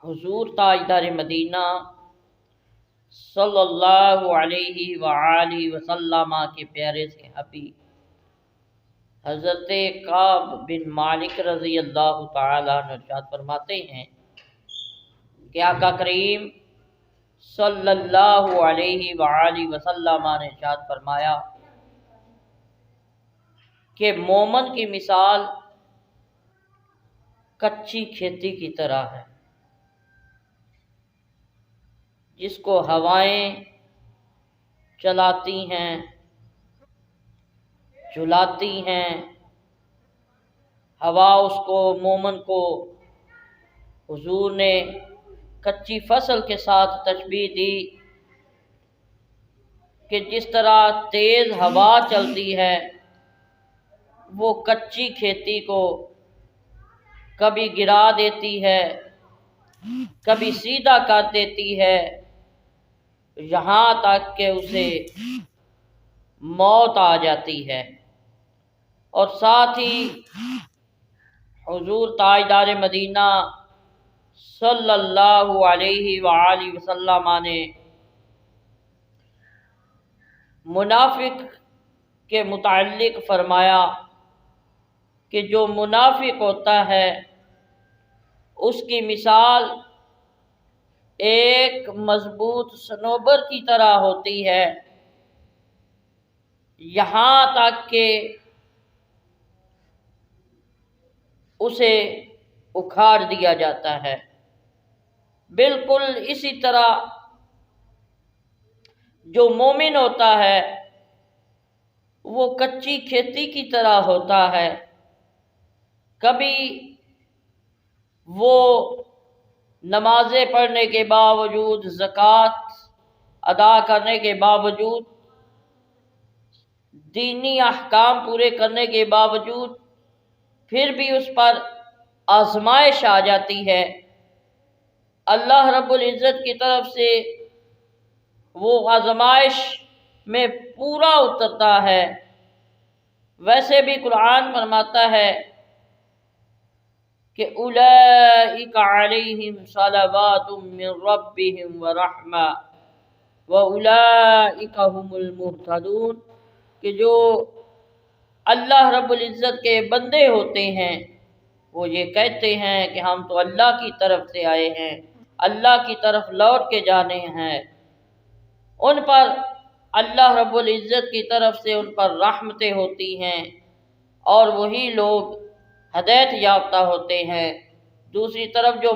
حضور تاجدار مدینہ صلی اللہ علیہ وآلہ وسلم کے پیارے صحابی حضرت کعب بن مالک رضی اللہ تعالیٰ عنہ ارشاد فرماتے ہیں کہ آقا کریم صلی اللہ علیہ وآلہ وسلم نے ارشاد فرمایا کہ مومن کی مثال کچی کھیتی کی طرح ہے جس کو ہوائیں چلاتی ہیں، جھلاتی ہیں، ہوا اس کو مومن کو حضور نے کچی فصل کے ساتھ تشبیہ دی کہ جس طرح تیز ہوا چلتی ہے وہ کچی کھیتی کو کبھی گرا دیتی ہے، کبھی سیدھا کر دیتی ہے، یہاں تک کہ اسے موت آ جاتی ہے۔ اور ساتھ ہی حضور تاجدار مدینہ صلی اللہ علیہ وآلہ وسلم نے منافق کے متعلق فرمایا کہ جو منافق ہوتا ہے اس کی مثال ایک مضبوط صنوبر کی طرح ہوتی ہے، یہاں تک کہ اسے اکھاڑ دیا جاتا ہے۔ بالکل اسی طرح جو مومن ہوتا ہے وہ کچی کھیتی کی طرح ہوتا ہے، کبھی وہ نمازیں پڑھنے کے باوجود، زکوٰۃ ادا کرنے کے باوجود، دینی احکام پورے کرنے کے باوجود پھر بھی اس پر آزمائش آ جاتی ہے، اللہ رب العزت کی طرف سے وہ آزمائش میں پورا اترتا ہے۔ ویسے بھی قرآن فرماتا ہے کہ اولئک علیہم صلوات من ربہم ورحمہ واولئک هم المہتدون، کہ جو اللہ رب العزت کے بندے ہوتے ہیں وہ یہ کہتے ہیں کہ ہم تو اللہ کی طرف سے آئے ہیں، اللہ کی طرف لوٹ کے جانے ہیں، ان پر اللہ رب العزت کی طرف سے ان پر رحمتیں ہوتی ہیں اور وہی لوگ ہدایت یافتہ ہوتے ہیں۔ دوسری طرف جو